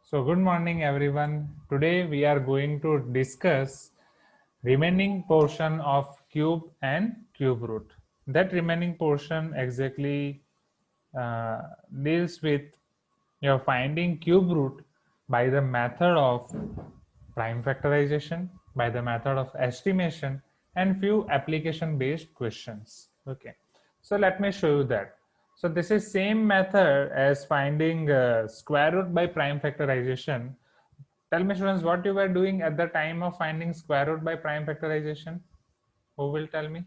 So good morning everyone. Today we are going to discuss remaining portion of cube and cube root. That remaining portion exactly deals with your finding cube root by the method of prime factorization, by the method of estimation, and few application based questions. Okay, so let me show you that. So this is same method as finding square root by prime factorization. Tell me students what you were doing at the time of finding square root by prime factorization. Who will tell me?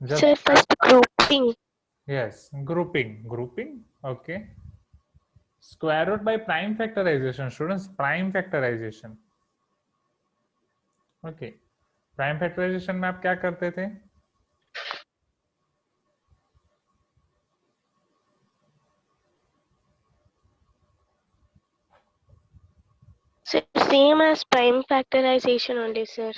Just Sir, first grouping. yes, grouping. Okay, square root by prime factorization students, prime factorization. Okay, prime factorization में आप क्या करते थे? Sir, same as prime factorization only, sir.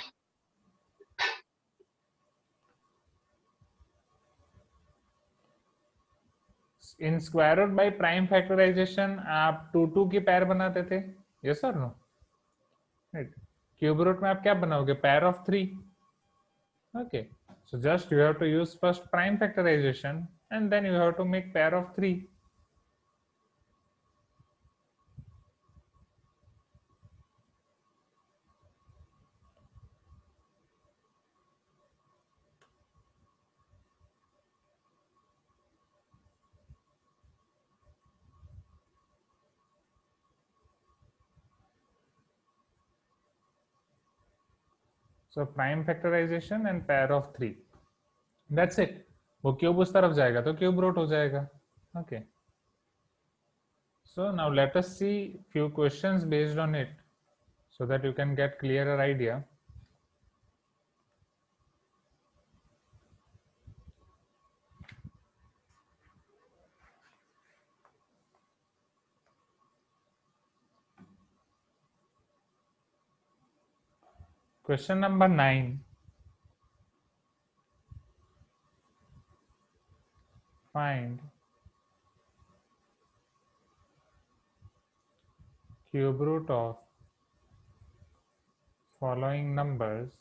इन square root by prime factorization आप 2 की पैर बनाते थे, यस और नो? राइट. क्यूब रूट में आप क्या बनाओगे? Pair of 3. Okay, so just you have to use first prime factorization and then you have to make pair of 3. So prime factorization and pair of 3. That's it. वो cube उस तरफ जाएगा तो cube root हो जाएगा. Okay. So now let us see few questions based on it so that you can get clearer idea. Question number 9. Find cube root of following numbers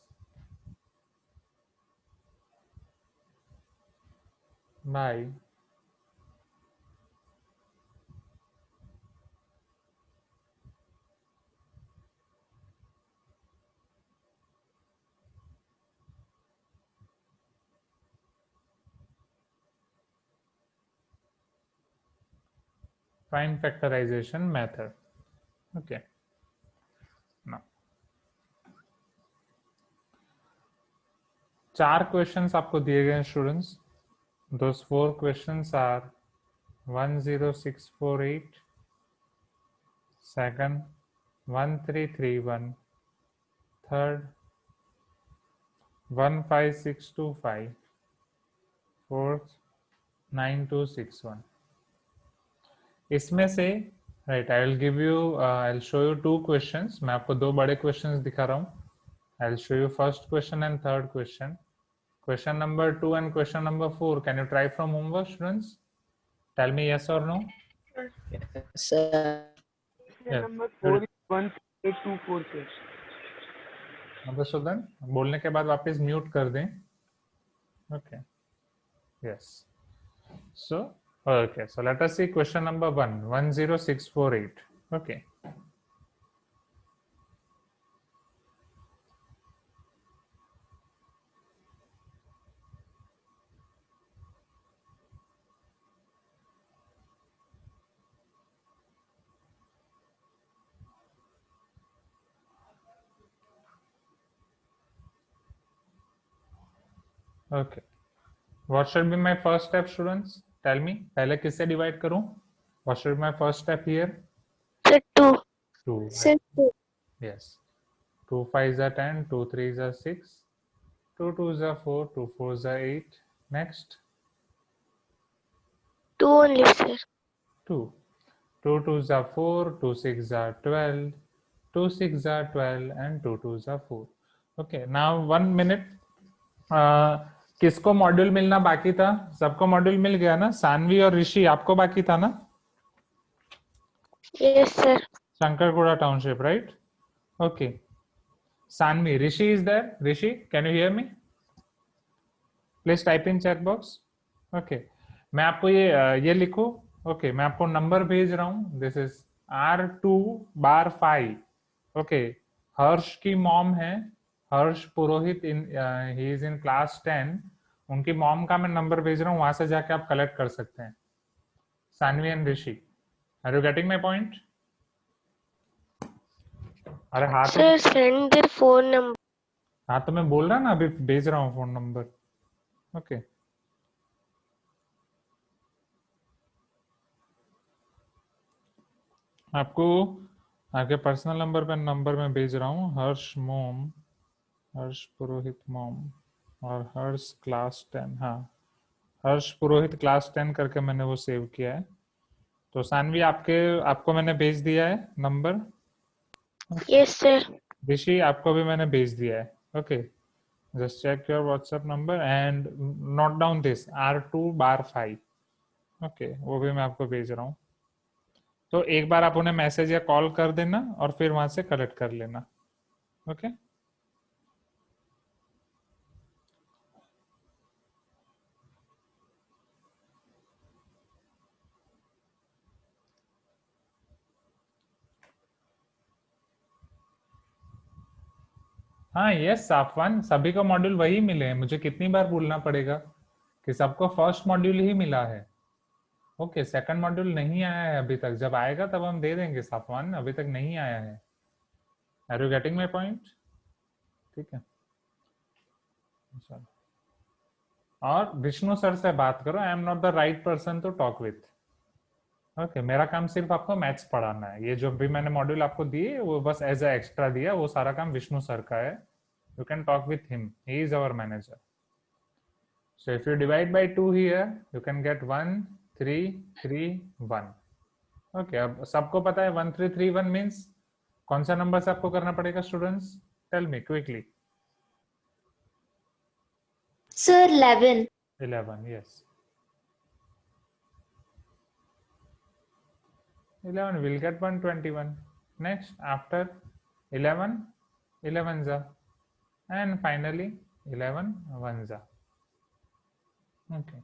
by prime factorization method. Okay. Now 4 questions आपको दिए गए students. Those 4 questions are 10648, second 1331, third 15625, fourth 9261. इसमें से right I will give you I will show you 2 questions. मैं आपको 2 बड़े questions दिखा रहा हूँ. I will show you first question and third question. Question number 2 and question number 4. Can you try from homework, students? Tell me yes or no. Yes, sir. Yes. Number 4 is 16824, sir. Madhusudan बोलने के बाद वापस mute कर दें. Okay. Yes. So okay. So let us see question number 1. 10648. Okay. Okay. What should be my first step, students? Tell me. पहले किससे divide करूं? What should be my first step here? Sir, 2. 2. Sir, 2. Yes. 2 5s are 10. 2 3s are 6. 2 2s are 4. 2 4s are 8. Next. 2 only, sir. 2. 2 2s are 4. 2 6s are 12. 2 6s are 12 and 2 2s are 4. Okay. Now 1 minute. किसको module मिलना बाकी था? सबको module मिल गया ना? सानवी और ऋषि आपको बाकी था ना? Yes, sir. Shankarkuda township, right? Okay. Sanvi, Rishi is there? Rishi, can you hear me? Please type in chat box. Okay. मैं आपको ये लिखो. Okay, मैं आपको नंबर भेज रहा हूँ. This is R2/5. Okay. हर्ष की मॉम है, हर्ष पुरोहित. He is in class 10. उनकी मॉम का मैं नंबर भेज रहा हूँ, वहां से जाके आप कलेक्ट कर सकते हैं. Saanvi and Rishi, are you getting my point? अरे हाँ तो Sir, send their phone number. हाँ तो मैं बोल रहा ना, अभी भेज रहा हूँ फोन नंबर. ओके. आपको आगे पर्सनल नंबर पे नंबर में भेज रहा हूँ. हर्ष मोम, हर्ष पुरोहित मॉम और हर्ष क्लास 10. हाँ, हर्ष पुरोहित क्लास 10 करके मैंने वो सेव किया है. तो सानवी आपको मैंने भेज दिया है नंबर. Yes, sir. ऋषि आपको भी मैंने भेज दिया है. Okay. Just check your WhatsApp number and note down this R2/5. Okay, वो भी मैं आपको भेज रहा हूँ. तो एक बार आप उन्हें मैसेज या कॉल कर देना और फिर वहां से कलेक्ट कर लेना. ओके. हाँ यस साफवान, सभी को मॉड्यूल वही मिले हैं. मुझे कितनी बार बोलना पड़ेगा कि सबको फर्स्ट मॉड्यूल ही मिला है. ओके, सेकंड मॉड्यूल नहीं आया है अभी तक. जब आएगा तब हम दे देंगे साफवान, अभी तक नहीं आया है. Are you getting my point? ठीक है. चलो. और विष्णु सर से बात करो. I am not the right person to talk with. Okay, मेरा काम सिर्फ आपको मैथ्स पढ़ाना है. ये जो भी मैंने मॉड्यूल आपको दिए वो बस एज अ एक्स्ट्रा दिया. वो सारा काम विष्णु सर का है. You can talk with him. He is our manager. So if you divide by 2 here, you can get 1, 3, 3, 1. Okay, अब सबको पता है 1, 3, 3, 1 means कौन सा नंबर से आपको करना पड़ेगा students? Tell me quickly. Sir, 11. 11, yes. 11 will get 121. Next, after 11, 11 za. And finally 11 1 za. Okay.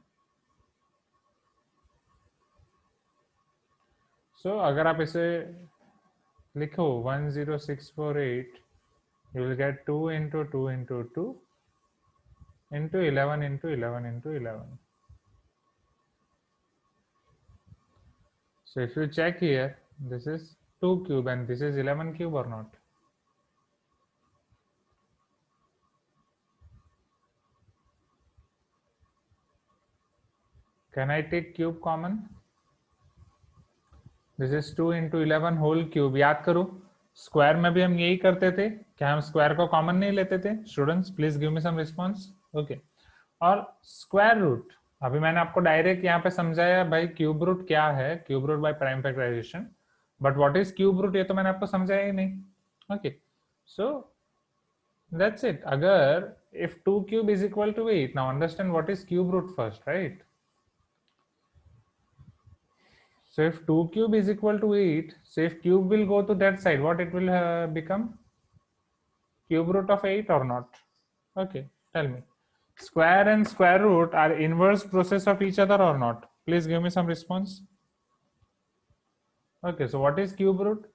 So अगर आप इसे लिखो 10648, you will get 2 into 2 into 2 into 11 into 11 into 11. So if you check here, this is 2 cube and this is 11 cube or not? Can I take cube common? This is 2 into 11 whole cube. याद करो, square में भी हम यही करते थे. क्या हम स्क्वायर को कॉमन नहीं लेते थे? Students please give me some response. Okay. और स्क्वायर रूट, अभी मैंने आपको डायरेक्ट यहाँ पे समझाया भाई क्यूब रूट क्या है, cube root by prime factorization. But what is cube root ये तो मैंने आपको समझाया ही नहीं. Okay, so that's it. अगर if 2 cube is equal to 8, now understand what is cube root first, right? So if 2 cube is equal to 8, so if cube will go to that side, what it will become? Cube root of 8 or not? Okay, tell me. Square and square root are inverse process of each other or not? Please give me some response. Okay, so what is cube root?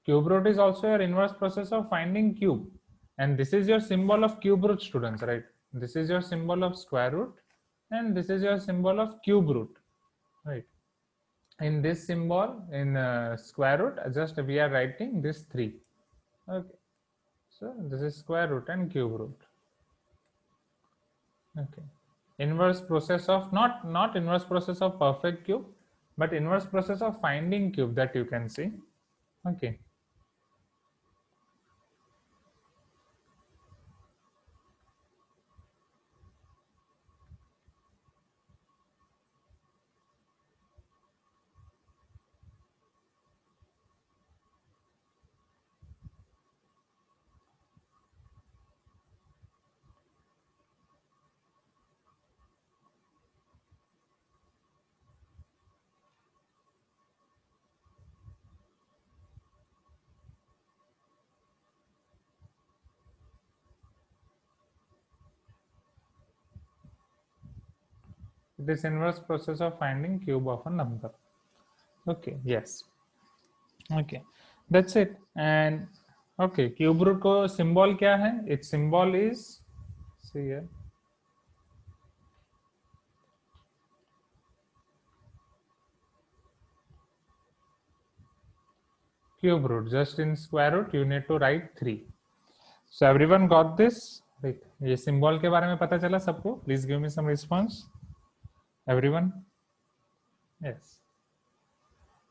Cube root is also your inverse process of finding cube. And this is your symbol of cube root, students, right? This is your symbol of square root and this is your symbol of cube root, right? In this symbol, in square root, just we are writing this 3. Okay, so this is square root and cube root. Okay, inverse process of not inverse process of perfect cube, but inverse process of finding cube, that you can see. Okay. It is inverse process of finding cube of a number. Okay, yes. Okay, that's it. And okay, cube root को symbol क्या है? Its symbol is, see here, cube root. Just in square root you need to write 3. So everyone got this? Right. ये symbol के बारे में पता चला सबको? Please give me some response. Everyone? Yes.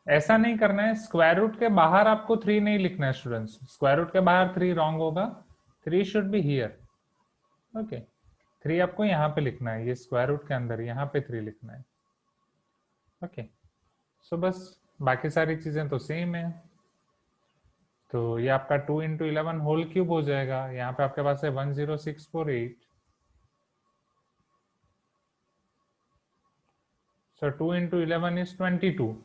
ऐसा नहीं करना है, स्क्वायर रूट के बाहर आपको 3 नहीं लिखना है स्टूडेंट्स. स्क्वायर रूट के बाहर 3 रॉन्ग होगा. 3 शुड बी हियर. ओके, 3 आपको यहाँ पे लिखना है, ये स्क्वायर रूट के अंदर यहाँ पे 3 लिखना है. ओके, सो बस बाकी सारी चीजें तो सेम है. तो ये आपका 2 into 11 होल क्यूब हो जाएगा. यहाँ पे आपके पास है 10648. So 2 into 11 is 22.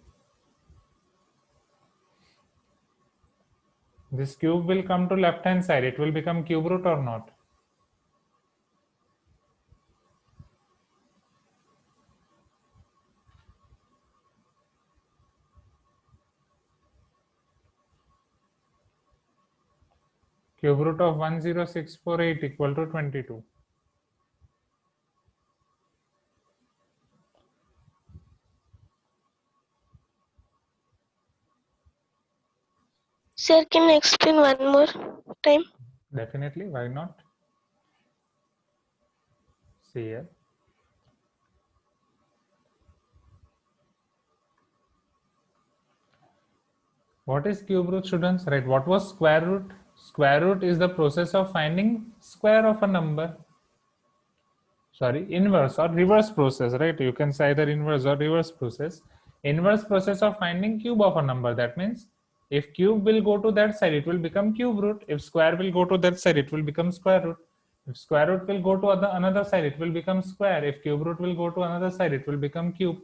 This cube will come to left hand side. It will become cube root or not? Cube root of 10648 equal to 22. Sir, can you explain one more time? Definitely, why not? See here. What is cube root, students? Right, what was square root? Square root is the process of finding square of a number. Sorry, inverse or reverse process, right? You can say either inverse or reverse process. Inverse process of finding cube of a number. That means if cube will go to that side, it will become cube root. If square will go to that side, it will become square root. If square root will go to another side, it will become square. If cube root will go to another side, it will become cube.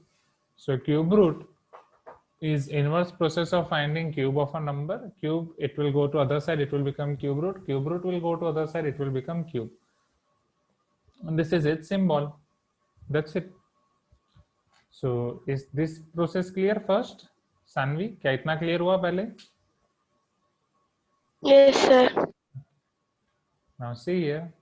So cube root is inverse process of finding cube of a number. Cube, it will go to other side, it will become cube root. Cube root will go to other side, it will become cube. And this is its symbol. That's it. So is this process clear first? Sanvi, क्या इतना clear हुआ पहले? Yes, sir. Now see here.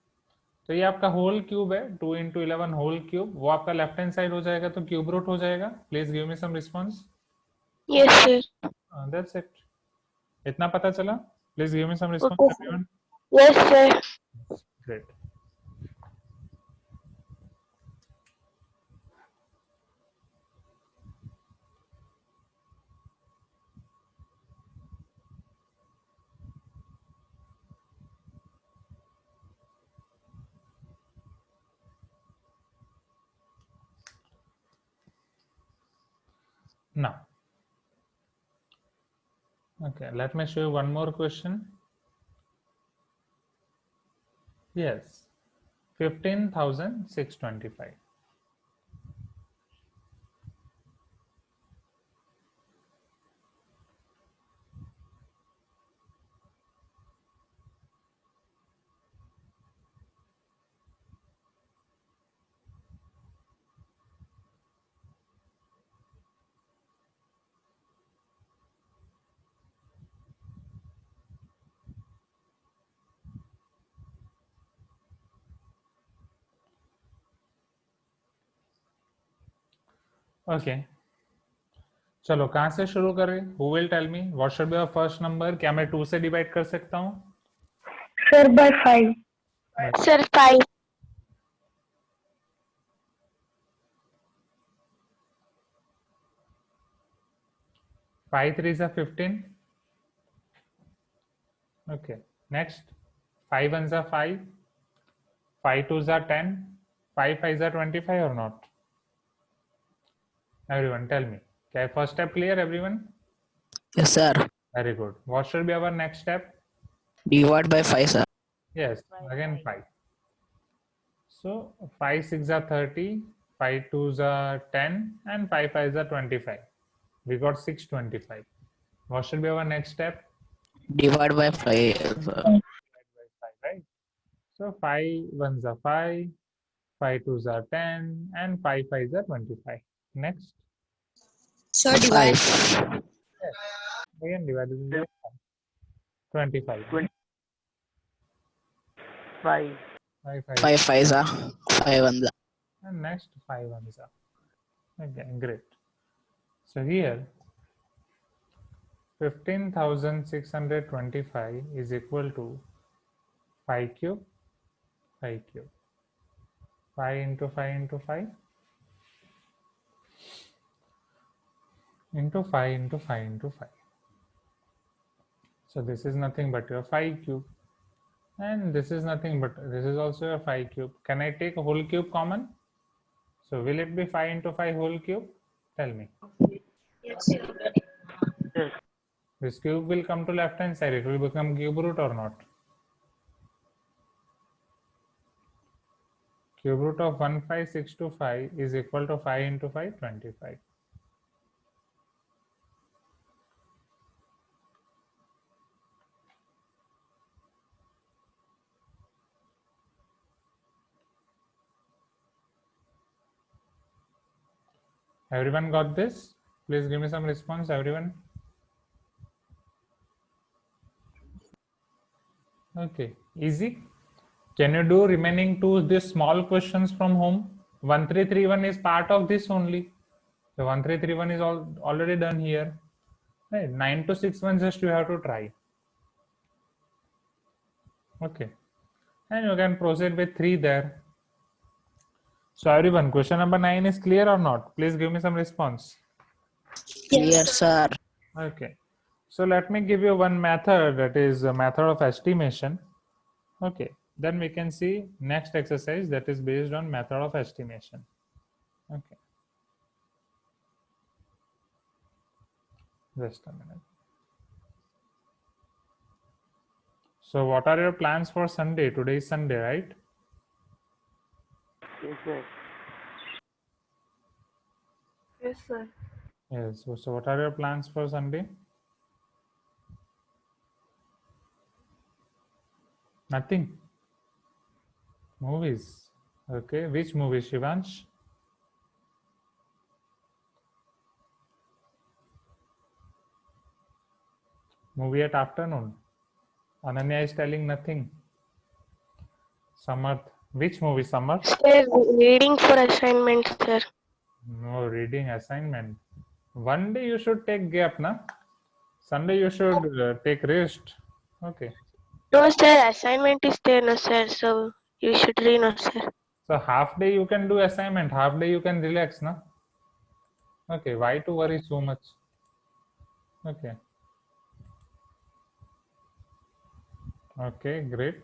तो ये आपका whole cube है, 2 into 11 whole cube. वो आपका लेफ्ट हैंड साइड हो जाएगा तो क्यूब रूट हो जाएगा. Please give me some response. Yes, sir. That's it. इतना पता चला? Please give me some response, Okay, everyone. Yes, sir. Great. Now, okay, let me show you one more question. Yes, 15,625. Okay, चलो कहां से शुरू करें? Who will tell me what should be our first number? क्या मैं 2 से divide कर सकता हूं? Sir, by 5. Sir, 5. 5 3s are 15. Okay, next 5 1s are 5, 5 2s are 10, 5 5s are 25 or not? Everyone tell me. Okay, first step clear, everyone? Yes, sir. Very good. What should be our next step? Divide by 5, sir. Yes, again 5. So 5 6 are 30, 5 2s are 10, and 5 5s are 25. We got 625. What should be our next step? Divide by 5, sir. Right? So 5 1s are 5, 5 2s are 10 and 5 5s are 25. Next. Sir, divide. 5. Yes. Again divided by 25. 5. 5 5 5 5s are 5 1s are. and next 5 1s are. Okay, great. So here 15,625 is equal to 5 cube 5 cube 5 into 5 into 5 into 5 into 5 into 5. So this is nothing but your 5 cube, and this is nothing but this is also your 5 cube. Can I take a whole cube common? So will it be 5 into 5 whole cube? Tell me. Yes. This cube will come to left hand side. It will become cube root or not? Cube root of 15625 is equal to 5 into 5 25. Everyone got this? Please give me some response, everyone. Okay, easy. Can you do remaining two these small questions from home? 1331 is part of this only. So 1331 is already done here. Right, 9 to 6 ones just you have to try. Okay, and you can proceed with 3 there. So everyone, question number 9 is clear or not? Please give me some response. Clear, sir. Okay, so let me give you one method, that is a method of estimation. Okay, then we can see next exercise that is based on method of estimation. Okay, just a minute. So what are your plans for Sunday? Today is Sunday, right? Yes, sir. Yes, sir. Yes. So what are your plans for Sunday? Nothing. Movies. Okay. Which movie, Shivansh? Movie at afternoon. Ananya is telling nothing. Samarth. Which movie, Samarth? Sir, reading for assignment, sir. No, reading assignment. One day you should take gap, na? Sunday you should take rest. Okay. No, sir, assignment is there, no, sir. So you should read, no, sir. So half day you can do assignment, half day you can relax, na? Okay, why to worry so much? Okay. Okay, great.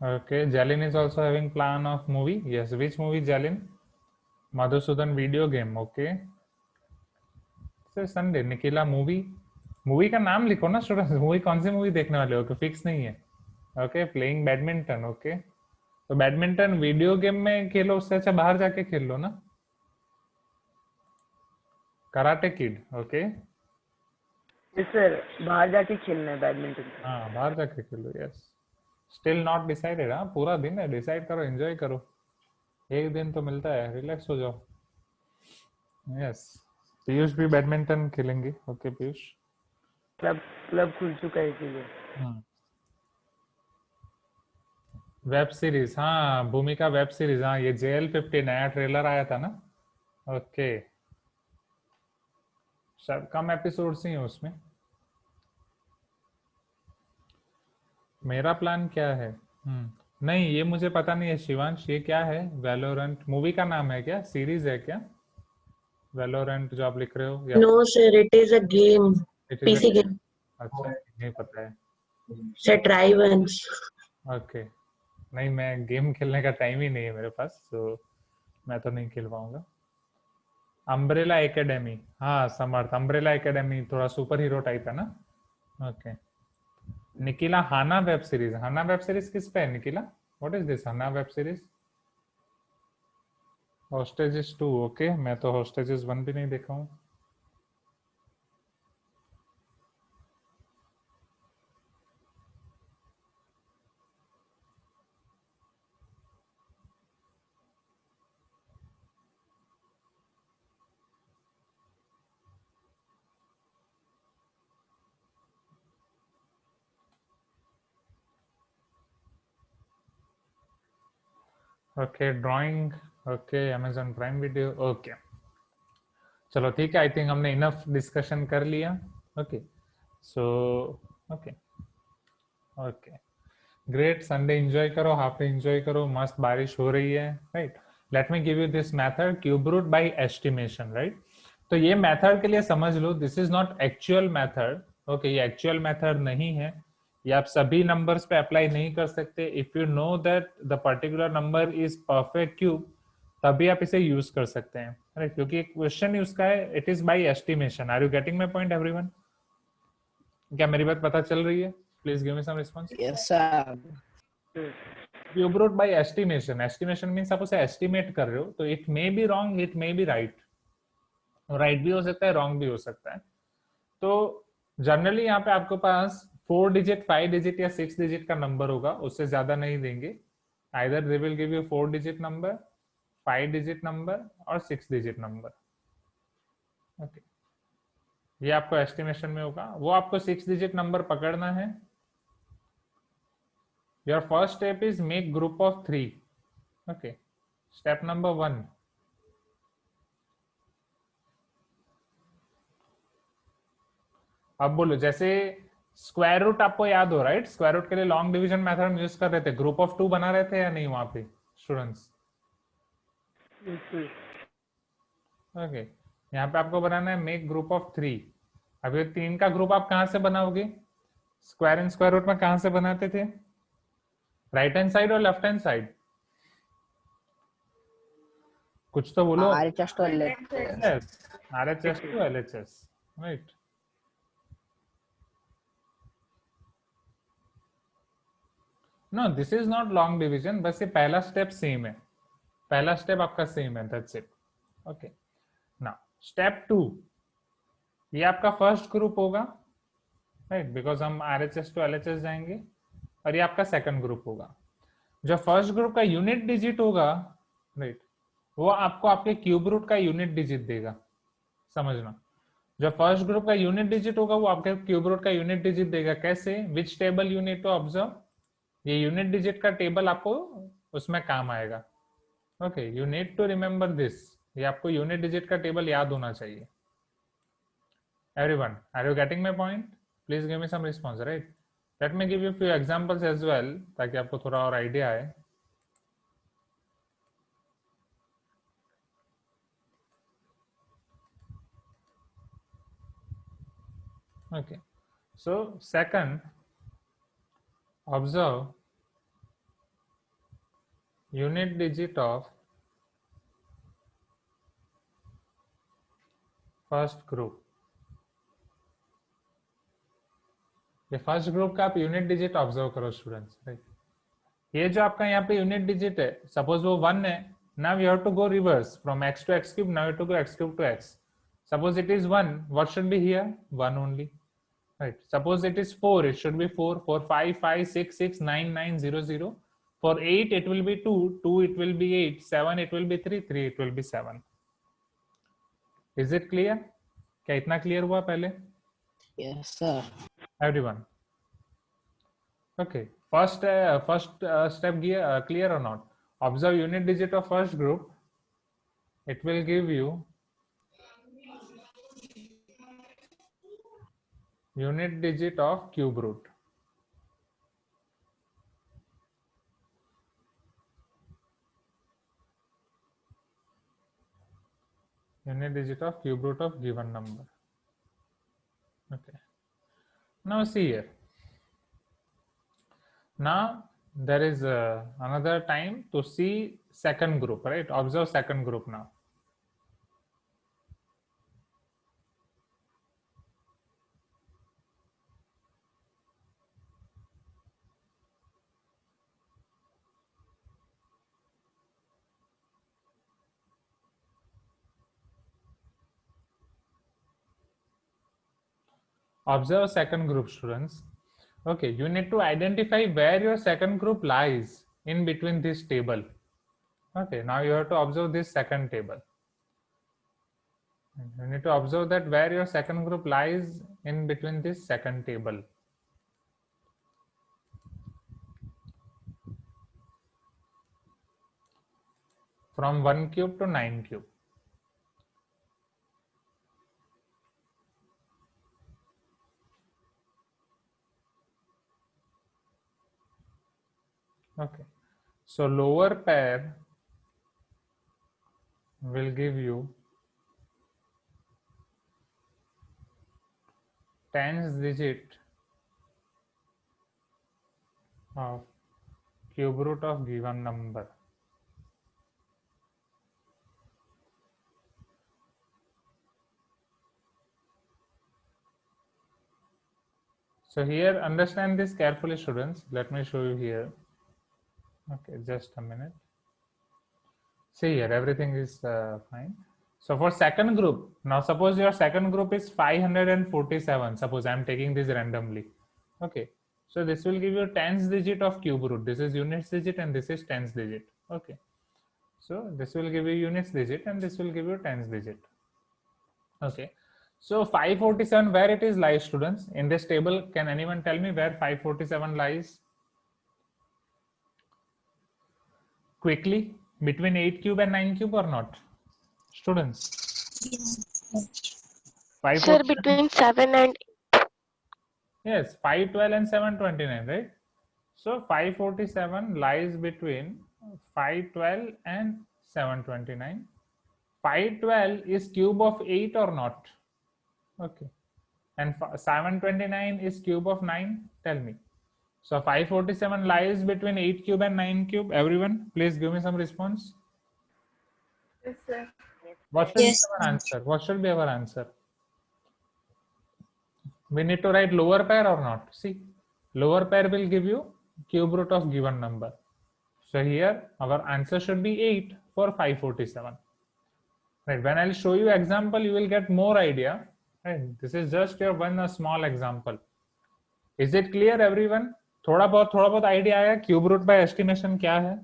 Okay, Jalin is also having plan of movie. Yes, which movie, Jalin? Madhusudan video game. Okay. Sir Sunday Nikhila movie movie का नाम लिखो ना students movie कौन सी movie देखने वाले हो fix नहीं है ओके प्लेइंग बैडमिंटन ओके तो बैडमिंटन वीडियो गेम में खेलो उससे अच्छा बाहर जाके खेल लो ना karate kid okay yes sir बाहर जाके खेलना है बैडमिंटन हाँ बाहर जाके खेलो यस स्टिल नॉट डिसाइडेड हाँ पूरा दिन है डिसाइड करो एंजॉय करो एक दिन तो मिलता है रिलैक्स हो जाओ यस पीयूष भी बैडमिंटन खेलेंगे ओके पीयूष क्लब खुल चुका है इसीलिए वेब सीरीज हाँ भूमिका वेब सीरीज हाँ ये JL50 नया ट्रेलर आया था ना ओके शायद कम एपिसोड्स ही हैं उसमें मेरा प्लान क्या है नहीं ये मुझे पता नहीं है शिवांश ये क्या है वैलोरेंट मूवी का नाम है क्या सीरीज है क्या वैलोरेंट जो आप लिख रहे हो या No, sir, it is a game. PC game. अच्छा नहीं पता है Sir, try once. ओके नहीं मैं गेम खेलने का टाइम ही नहीं है मेरे पास तो मैं तो नहीं खेल पाऊंगा अम्ब्रेला एकेडमी हाँ समर्थ अम्ब्रेला एकेडमी थोड़ा सुपर हीरो टाइप है ना okay Nikhila Hanna web series किस पे है Nikhila what is this Hanna web series Hostages 2 okay मैं तो हॉस्टेजेस 1 भी नहीं देखा हूँ okay drawing, okay Amazon Prime Video, okay चलो ठीक है, आई थिंक हमने इनफ डिस्कशन कर लिया। Okay so okay okay great, Sunday enjoy करो, हाफ डे एंजॉय करो, मस्त बारिश हो रही है, right. Let me give you this method, cube root by estimation, right. तो ये मेथड के लिए समझ लो, this is not actual method, okay, ये एक्चुअल मेथड नहीं है, ये आप सभी नंबर्स पे अप्लाई नहीं कर सकते। If you know that the particular number is perfect cube, तभी आप इसे यूज कर सकते हैं, राइट, क्योंकि क्वेश्चन ही उसका है, it is by estimation. Are you getting my point everyone? क्या मेरी बात पता चल रही है? Please give me some response. Yes, sir. Cube root by estimation, estimation means आप उसे एस्टिमेट कर रहे हो, तो it may be wrong, it may be right, right भी हो सकता है, रॉन्ग भी हो सकता है। तो जनरली यहाँ पे आपके पास 4 डिजिट, 5 डिजिट या 6 डिजिट का नंबर होगा, उससे ज्यादा नहीं देंगे। Either they will give you 4 digit number, 5 digit number और 6 डिजिट नंबर, ओके। ये आपको एस्टिमेशन में होगा, वो आपको 6 डिजिट नंबर पकड़ना है। Your first step is make group of 3, okay. Step number 1, अब बोलो, जैसे स्क्वायर रूट आपको याद हो, राइट, स्क्वायर रूट के लिए लॉन्ग डिवीजन मेथड में यूज कर रहे थे, ग्रुप ऑफ 2 बना रहे थे या नहीं वहां पे स्टूडेंट्स? ओके, यहाँ पे आपको बनाना है मेक ग्रुप ऑफ 3। अब ये 3 का ग्रुप आप कहां से बनाओगे? स्क्वायर एंड स्क्वायर रूट में कहां से बनाते थे? राइट हैंड साइड और लेफ्ट हैंड साइड? कुछ तो बोलो। RHS to LHS. RHS to LHS, राइट। No, this is not long division, बस ये पहला स्टेप सेम है, पहला स्टेप आपका सेम है, that's it, okay. Now step 2, ये आपका फर्स्ट ग्रुप होगा, राइट, बिकॉज हम RHS टू LHS जाएंगे, और ये आपका सेकंड ग्रुप होगा। जो फर्स्ट ग्रुप का यूनिट डिजिट होगा, राइट, वो आपको आपके क्यूब रूट का यूनिट डिजिट देगा, समझना। जो फर्स्ट ग्रुप का यूनिट डिजिट होगा वो आपके क्यूब रूट का यूनिट डिजिट देगा। कैसे? Which table you need to observe, ये यूनिट डिजिट का टेबल आपको उसमें काम आएगा, okay. You need to remember this, ये आपको यूनिट डिजिट का टेबल याद होना चाहिए। Everyone, are you getting my point? Please give me some response, right. Let me give you few examples as well, ताकि आपको थोड़ा और आइडिया आए। Okay, so second, observe unit digit of first group। ये first group का आप unit digit observe करो students, right. ये जो आपका यहाँ पे यूनिट डिजिट है, सपोज वो 1 है, now you have to go reverse from x to x cube, now you have to go x cube to x। Suppose it is 1, what should be here? 1 only, right? Suppose it is 4, it should be 4, 4, 5, 5, 6, 6, 9, 9, 0, 0. For 8, it will be 2, 2, it will be 8, 7, it will be 3, 3, it will be 7. Is it clear? क्या इतना clear हुआ पहले? Yes, sir. Everyone. Okay. First step clear or not? Observe unit digit of first group. It will give you unit digit of cube root. Unit digit of cube root of given number. Okay. Now see here. Now there is another time to see second group, right? Observe second group now. Observe second group, students. Okay, you need to identify where your second group lies in between this table. Okay, now you have to observe this second table. You need to observe that where your second group lies in between this second table. from 1 cube to 9 cube. Okay, so lower pair will give you tens digit of cube root of given number. So here, understand this carefully, students. Let me show you here. Okay, just a minute. See here, everything is fine. So for second group, now suppose your second group is 547. Suppose I'm taking this randomly. Okay, so this will give you tens digit of cube root. This is units digit and this is tens digit. Okay, so this will give you units digit and this will give you tens digit. Okay, so 547, where it is lies, students? In this table, can anyone tell me where 547 lies? Quickly, between 8 cube and 9 cube or not? Students? Sir, between 7 and Yes, 512 and 729, right? So 547 lies between 512 and 729. 512 is cube of 8 or not? Okay. And 729 is cube of 9? Tell me. So 547 lies between 8 cube and 9 cube. Everyone, please give me some response. Yes, sir. What should Yes. be our answer? What should be our answer? We need to write lower pair or not? See, lower pair will give you cube root of given number. So here our answer should be 8 for 547. Right. When I'll show you example, you will get more idea. Right. This is just your one small example. Is it clear, everyone? थोड़ा बहुत idea आया cube root by estimation क्या है?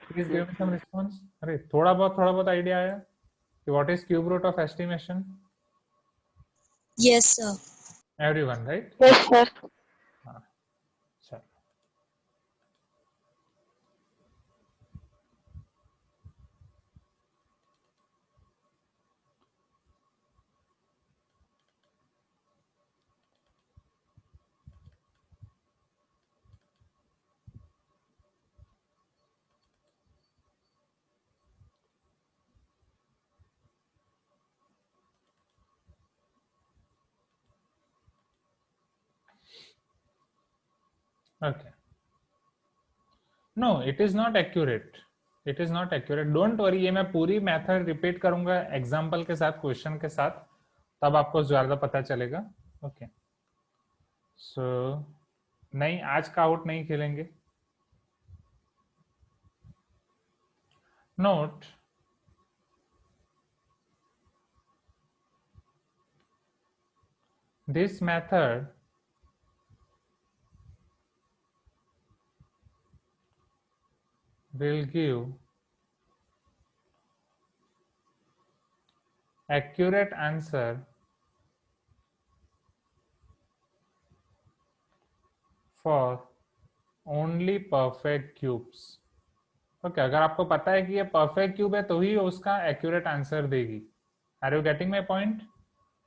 Please give me some response. अरे थोड़ा बहुत idea आया कि what is cube root of estimation? Yes, sir. Everyone, right? yes, sir. Sure. Okay. No, it is not accurate. It is not accurate. Don't worry, ये मैं पूरी method repeat करूंगा example के साथ, क्वेश्चन के साथ, तब आपको ज्यादा पता चलेगा. ओके. सो नहीं, आज का आउट नहीं खेलेंगे. Note, this method will give accurate answer for only perfect cubes. Okay, अगर आपको पता है कि ये परफेक्ट क्यूब है तो ही उसका एक्यूरेट आंसर देगी. Are you getting my point?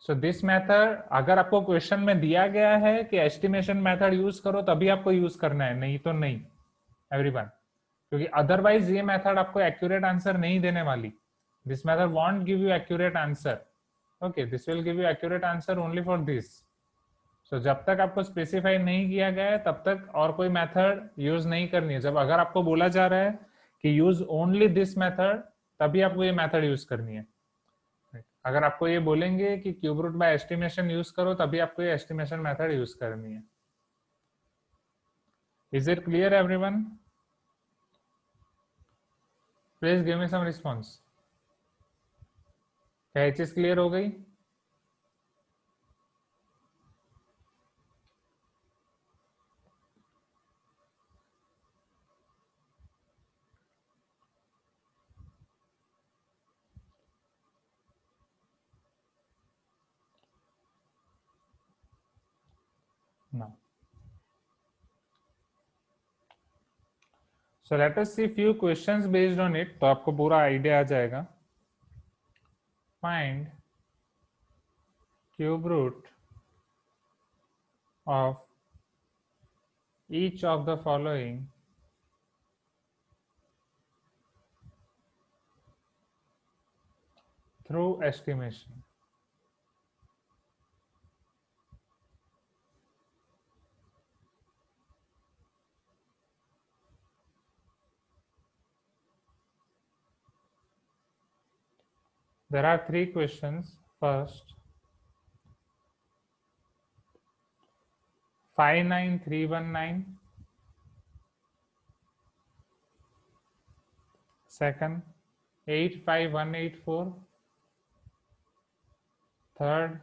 So this method, अगर आपको क्वेश्चन में दिया गया है कि एस्टिमेशन मेथड यूज करो तभी आपको यूज करना है, नहीं तो नहीं, एवरीवन. क्योंकि अदरवाइज ये मेथड आपको एक्यूरेट आंसर नहीं देने वाली. This method won't give you accurate answer. Okay, this will give you accurate answer only for this. So जब तक आपको स्पेसिफाई नहीं किया गया है तब तक और कोई मेथड यूज नहीं करनी है. जब अगर आपको बोला जा रहा है कि यूज ओनली दिस मेथड, तभी आपको ये मेथड यूज करनी है. अगर आपको ये बोलेंगे कि cube root by estimation use करो, तभी आपको ये एस्टिमेशन मेथड यूज करनी है. Is it clear everyone? Please give me some response. क्या ये चीज क्लियर हो गई? No. So let us see few questions based on it. तो आपको पूरा आइडिया आ जाएगा. Find cube root of each of the following through estimation. There are three questions. First, 59319. Second, 85184. Third,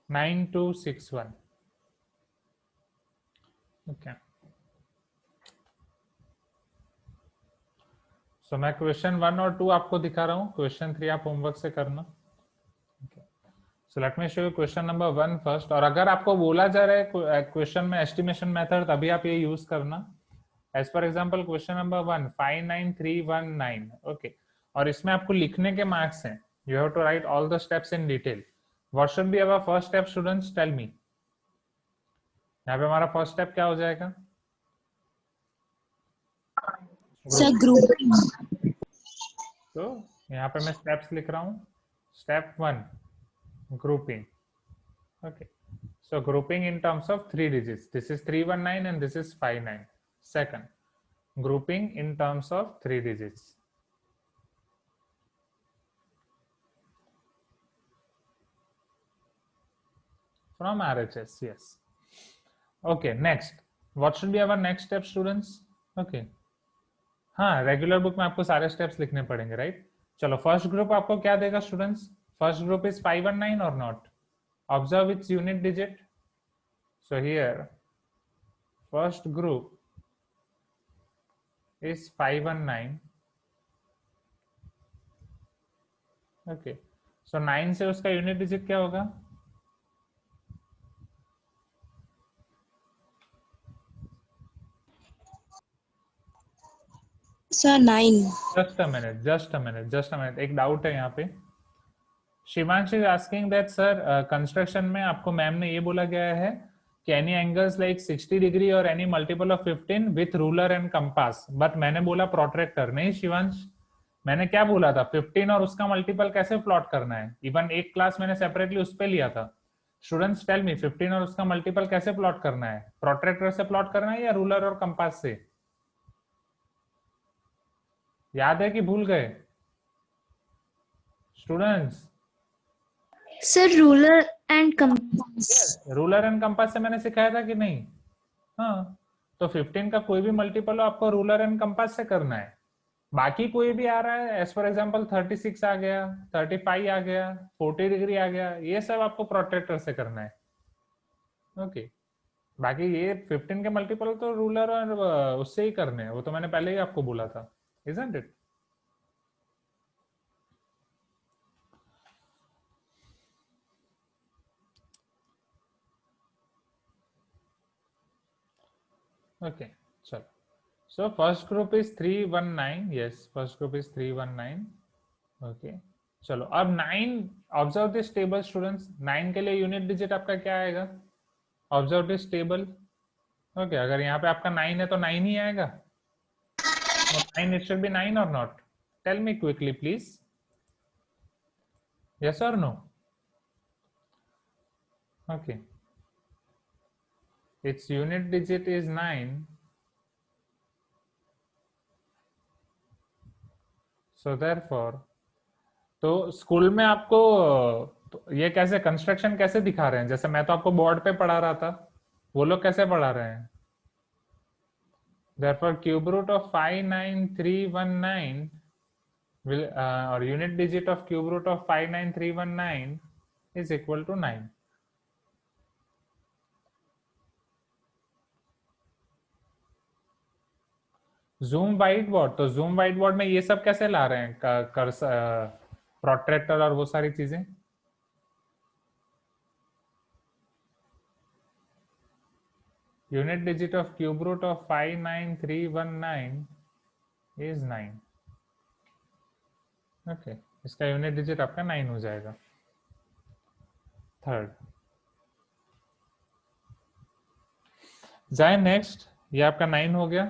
9261. Okay. So मैं question 1 और 2 आपको दिखा रहा हूँ. क्वेश्चन 3 आप होमवर्क से करना. So let me show you question number 1 first. और अगर आपको बोला जा रहा है क्वेश्चन में एस्टिमेशन मेथड, तभी आप ये यूज करना. As per example question number 1 59319. Okay, और इसमें आपको लिखने के मार्क्स हैं. You have to write all the steps in detail. What should be our first step students? Tell me. यहाँ पे हमारा फर्स्ट स्टेप क्या हो जाएगा? Sir grouping. तो यहाँ पे मैं स्टेप्स लिख रहा हूँ. Step 1, grouping. Okay, so grouping in terms of 3 digits. This is 319 and this is 59. Second, grouping in terms of 3 digits. From RHS, yes. Okay, next. What should be our next step, students? Okay. हाँ, regular book में आपको सारे steps लिखने पड़ेंगे, right? चलो, first group आपको क्या देगा students? First group is 519 or not? Observe its unit digit. So here, first group is 519. Okay. So 9 से उसका unit digit क्या होगा? सर 9. Just a minute. एक डाउट है यहाँ पे. Shivansh is asking that sir construction में आपको मैम ने ये बोला गया है कि एनी एंगल्स लाइक 60 डिग्री और any multiple of 15 with ruler and compass. But मैंने बोला प्रोट्रैक्टर. नहीं शिवांश, मैंने क्या बोला था? 15 और उसका मल्टीपल कैसे प्लॉट करना है. इवन एक क्लास मैंने सेपरेटली उस पे लिया था. स्टूडेंट्स टेल मी, 15 और उसका मल्टीपल कैसे प्लॉट करना है? प्रोट्रैक्टर से प्लॉट करना है या रूलर और कंपास से? याद है कि भूल गए students? Sir ruler and compass. Ruler and compass से मैंने सिखाया था कि नहीं? हाँ, तो 15 का कोई भी मल्टीपल हो आपको रूलर एंड कंपास से करना है. बाकी कोई भी आ रहा है, एज फॉर एग्जांपल 36 आ गया, 35 आ गया, 40 डिग्री आ गया, ये सब आपको प्रोट्रैक्टर से करना है. ओके, बाकी ये 15 के मल्टीपल तो रूलर और उससे ही करने हैं. वो तो मैंने पहले ही आपको बोला था, isn't it? Okay, chalo. So first group is 319. Yes, first group is 319. Okay, चलो अब 9. Observe this table students. 9 के लिए यूनिट डिजिट आपका क्या आएगा? Observe this table. ओके, अगर यहाँ पे आपका 9 है तो 9 ही आएगा. 9, it should be 9 or not? Tell me quickly please. Yes or no? Okay, its unit digit is 9. So therefore, तो स्कूल में आपको तो ये कैसे कंस्ट्रक्शन कैसे दिखा रहे हैं? जैसे मैं तो आपको बोर्ड पे पढ़ा रहा था, वो लोग कैसे पढ़ा रहे हैं? Therefore, cube root of 59319 will or unit digit of cube root of 59319 is equal to 9. Zoom white board, तो जूम वाइट बोर्ड में ये सब कैसे ला रहे हैं? प्रोट्रैक्टर और वो सारी चीजें. unit digit of cube root of 59319 is 9. Okay, इसका यूनिट डिजिट आपका 9 हो जाएगा. थर्ड जाए नेक्स्ट. ये आपका 9 हो गया.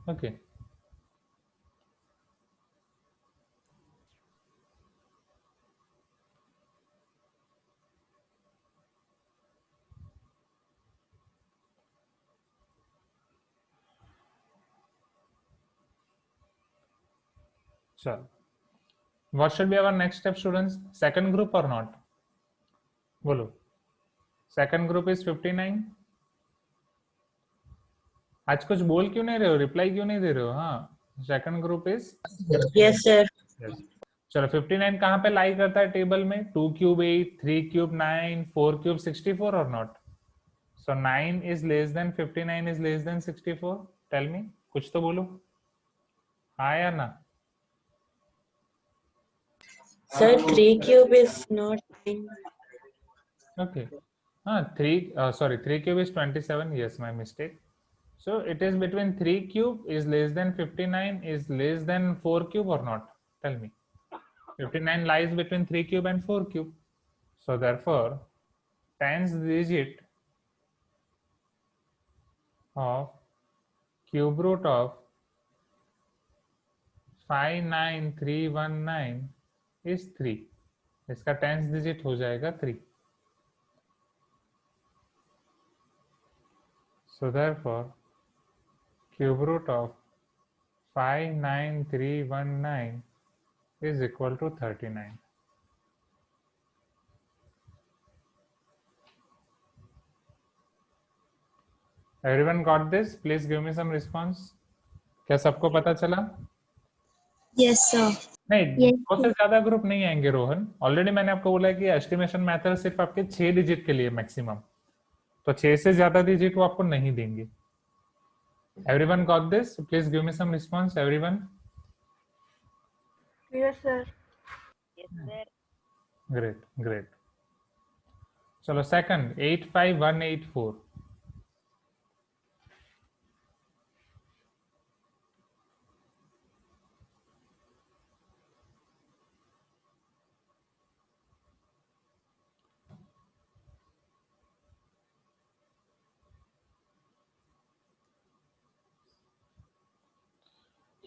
ओके चलो. What should be our next step, students? Second group or not? बोलो. Second group is 59. आज कुछ बोल क्यों नहीं रहे हो? रिप्लाई क्यों नहीं दे रहे हो? हाँ, second group is Yes, sir. चलो. 59 कहाँ पे लाई करता है टेबल में? 2 क्यूब 8, 3 क्यूब 9, 4 क्यूब 64 और not? So 9 is less than 59 is less than 64. Tell me, कुछ तो बोलो. हाँ या ना? Sir, 3 cube is not 9. Okay. 3 cube is 27. Yes, my mistake. So it is between 3 cube is less than 59 is less than 4 cube or not? Tell me. 59 lies between 3 cube and 4 cube. So therefore, tens digit of cube root of 59319 is 3. इसका tens digit हो जाएगा 3. So therefore, cube root of 59319 is equal to 39. Everyone got this? Please give me some response. क्या सबको पता चला? Yes, sir. नहीं, Yes, दो से ज्यादा ग्रुप नहीं आएंगे रोहन. ऑलरेडी मैंने आपको बोला कि एस्टिमेशन मेथड सिर्फ आपके 6 डिजिट के लिए मैक्सिमम, तो 6 से ज्यादा डिजिट वो आपको नहीं देंगे. Everyone got this? Please give me some response. Everyone. Yes, sir. Great. चलो second 85184.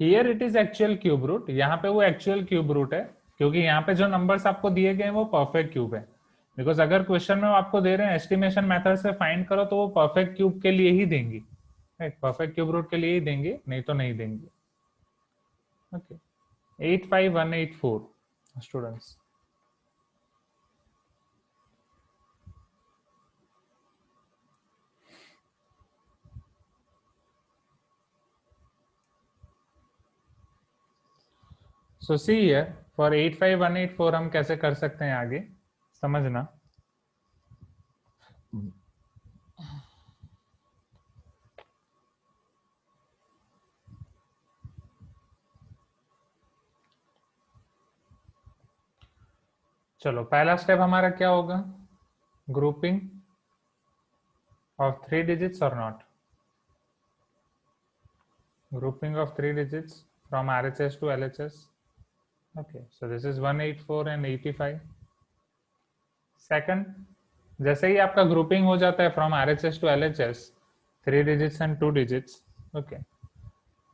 Here it is actual cube root. यहाँ पे वो एक्चुअल क्यूब रूट है क्योंकि यहाँ पे जो नंबर्स आपको दिए गए हैं वो परफेक्ट क्यूब है. बिकॉज अगर क्वेश्चन में आपको दे रहे हैं एस्टिमेशन मेथड से फाइंड करो तो वो परफेक्ट क्यूब के लिए ही देंगे. परफेक्ट क्यूब रूट के लिए ही देंगे, नहीं तो नहीं देंगे. Okay 85184 students. So see here for 85184 हम कैसे कर सकते हैं आगे समझना. चलो पहला स्टेप हमारा क्या होगा? ग्रुपिंग ऑफ 3 डिजिट्स और not. Grouping of 3 digits from RHS to LHS. Okay, so this is 184 and 85. Second, जैसे ही आपका ग्रुपिंग हो जाता है from RHS to LHS 3 digits and 2 digits. Okay,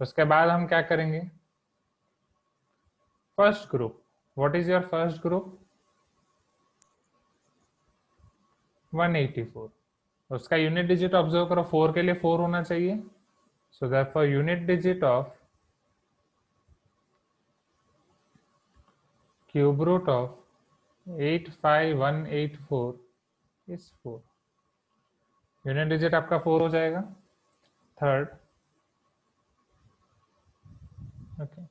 उसके बाद हम क्या करेंगे? First group. What is your first group? 184. उसका यूनिट डिजिट ऑब्जर्व करो. 4 के लिए 4 होना चाहिए. So therefore unit digit of cube root of 85184 is 4. Unit digit आपका 4 हो जाएगा. थर्ड. ओके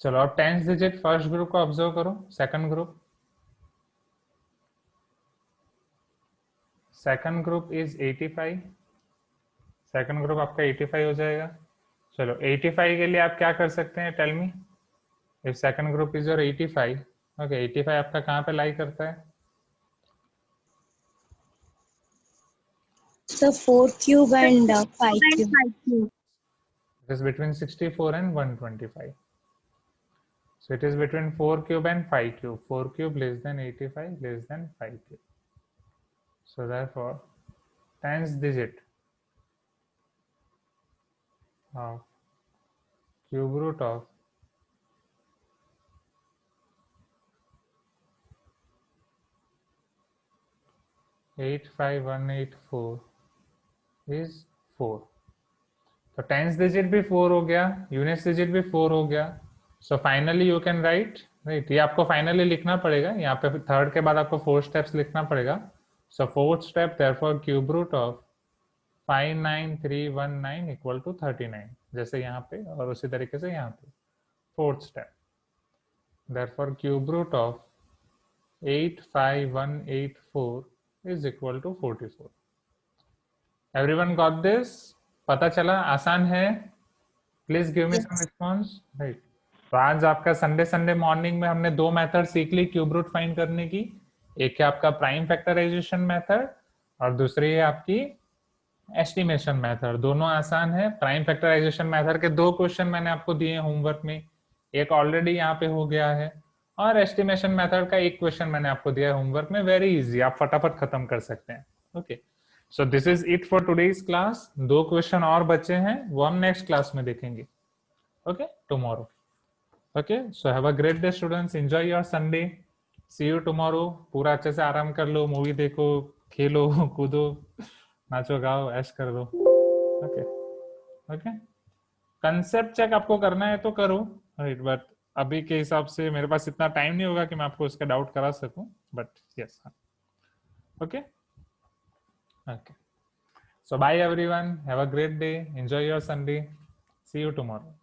चलो अब टेंस डिजिट फर्स्ट ग्रुप को ऑब्जर्व करो. Second group. Second group is 85. Second group आपका 85 हो जाएगा. चलो 85 के लिए आप क्या कर सकते हैं? Tell me. If second group is your 85. Okay 85 आपका कहाँ पे लाई करता है? So 4 cube and 5 cube. It is between 64 and 125. So it is between 4 cube and 5 cube. 4 cube less than 85 less than 5 cube. So therefore, tens digit of cube root of 85184 is 4. तो tens digit भी 4 हो गया, units digit भी 4 हो गया. So finally you can write, right, ये आपको finally लिखना पड़ेगा. यहाँ पे थर्ड के बाद आपको 4 स्टेप्स लिखना पड़ेगा. So fourth step, therefore cube root of 59319 equal to 39, जैसे यहाँ पे और उसी तरीके से यहाँ पे. Fourth step, therefore cube root of 85184 is equal to 44. Everyone got this? पता चला? आसान है? Please give me some response. Right, तो आज आपका संडे मॉर्निंग में हमने 2 मेथड सीख ली क्यूब रूट फाइंड करने की. एक है आपका प्राइम फैक्टराइजेशन मेथड और दूसरी है आपकी एस्टिमेशन मेथड. दोनों आसान है. प्राइम फैक्टराइजेशन मेथड के 2 क्वेश्चन मैंने आपको दिए होमवर्क में, एक ऑलरेडी यहाँ पे हो गया है, और एस्टिमेशन मेथड का एक क्वेश्चन मैंने आपको दिया है होमवर्क में. वेरी इजी, आप फटाफट खत्म कर सकते हैं. Okay, so this is it for today's class. 2 question और बचे हैं, वो हम नेक्स्ट क्लास में देखेंगे. Okay, tomorrow. Okay, so have a great day students, enjoy your Sunday, see you tomorrow. पूरा अच्छे से आराम कर लो, मूवी देखो, खेलो, कूदो, नाचो गाओ, ऐश कर दो. ओके ओके, कंसेप्ट चेक आपको करना है तो करो, राइट, बट अभी के हिसाब से मेरे पास इतना टाइम नहीं होगा कि मैं आपको इसका डाउट करा सकूं. But yes, okay okay. So bye everyone, have a great day, enjoy your Sunday, see you tomorrow.